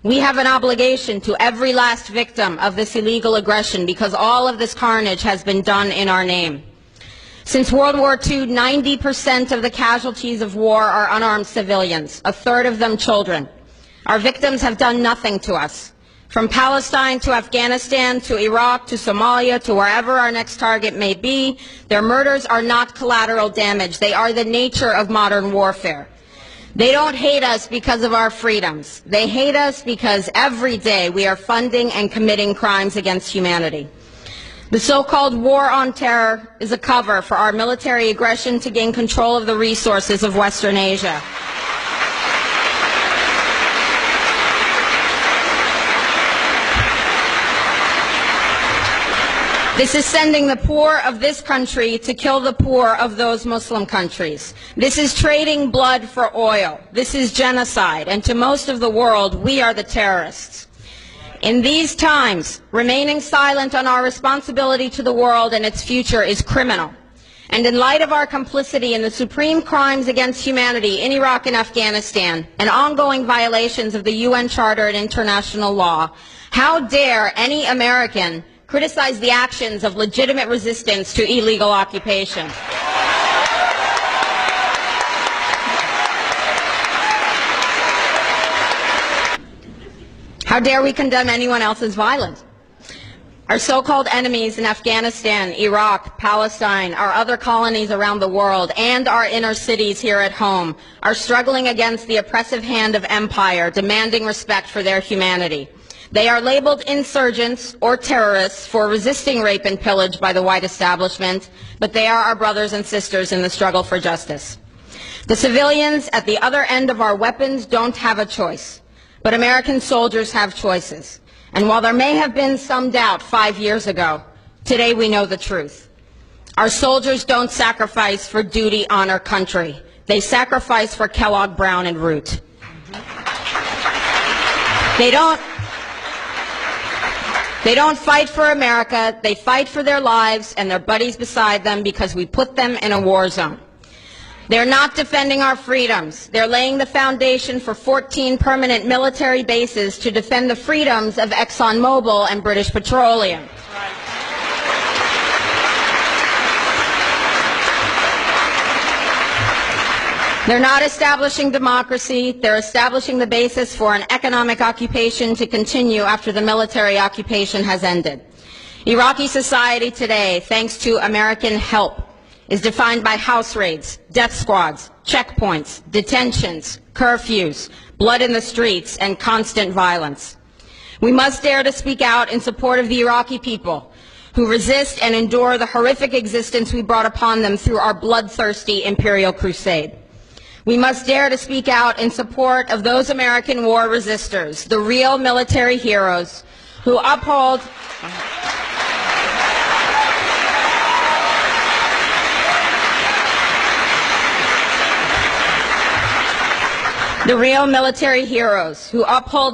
We have an obligation to every last victim of this illegal aggression because all of this carnage has been done in our name. Since World War II, 90% of the casualties of war are unarmed civilians, a third of them children. Our victims have done nothing to us. From Palestine to Afghanistan to Iraq to Somalia to wherever our next target may be, their murders are not collateral damage. They are the nature of modern warfare. They don't hate us because of our freedoms. They hate us because every day we are funding and committing crimes against humanity. The so-called war on terror is a cover for our military aggression to gain control of the resources of Western Asia. This is sending the poor of this country to kill the poor of those Muslim countries. This is trading blood for oil. This is genocide. And to most of the world, we are the terrorists. In these times, remaining silent on our responsibility to the world and its future is criminal. And in light of our complicity in the supreme crimes against humanity in Iraq and Afghanistan and ongoing violations of the UN Charter and international law, how dare any American criticize the actions of legitimate resistance to illegal occupation? How dare we condemn anyone else's violence? Our so-called enemies in Afghanistan, Iraq, Palestine, our other colonies around the world, and our inner cities here at home are struggling against the oppressive hand of empire, demanding respect for their humanity. They are labeled insurgents or terrorists for resisting rape and pillage by the white establishment, but they are our brothers and sisters in the struggle for justice. The civilians at the other end of our weapons don't have a choice, but American soldiers have choices. And while there may have been some doubt 5 years ago, today we know the truth. Our soldiers don't sacrifice for duty, honor, country. They sacrifice for Kellogg, Brown, and Root. They don't fight for America. They fight for their lives and their buddies beside them because we put them in a war zone. They're not defending our freedoms. They're laying the foundation for 14 permanent military bases to defend the freedoms of ExxonMobil and British Petroleum. They're not establishing democracy. They're establishing the basis for an economic occupation to continue after the military occupation has ended. Iraqi society today, thanks to American help, is defined by house raids, death squads, checkpoints, detentions, curfews, blood in the streets, and constant violence. We must dare to speak out in support of the Iraqi people who resist and endure the horrific existence we brought upon them through our bloodthirsty imperial crusade. We must dare to speak out in support of those American war resistors, the real military heroes who uphold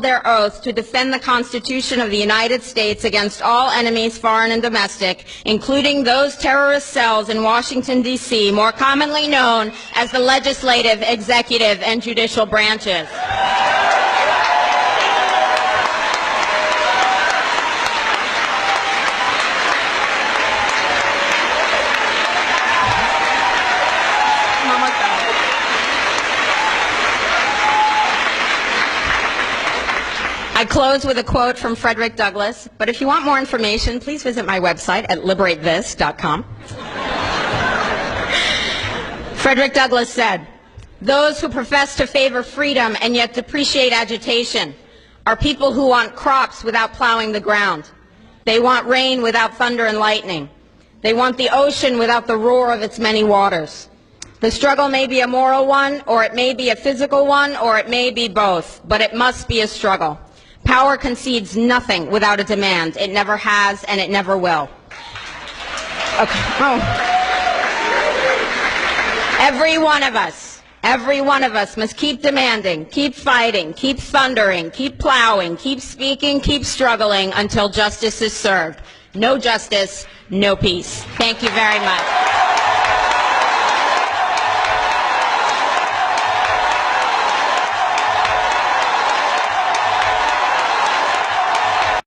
their oath to defend the Constitution of the United States against all enemies, foreign and domestic, including those terrorist cells in Washington, D.C., more commonly known as the legislative, executive, and judicial branches. I close with a quote from Frederick Douglass, but if you want more information, please visit my website at liberatethis.com. Frederick Douglass said, "Those who profess to favor freedom and yet depreciate agitation are people who want crops without plowing the ground. They want rain without thunder and lightning. They want the ocean without the roar of its many waters. The struggle may be a moral one, or it may be a physical one, or it may be both, but it must be a struggle. Power concedes nothing without a demand. It never has, and it never will." Okay. Oh. Every one of us must keep demanding, keep fighting, keep thundering, keep plowing, keep speaking, keep struggling until justice is served. No justice, no peace. Thank you very much.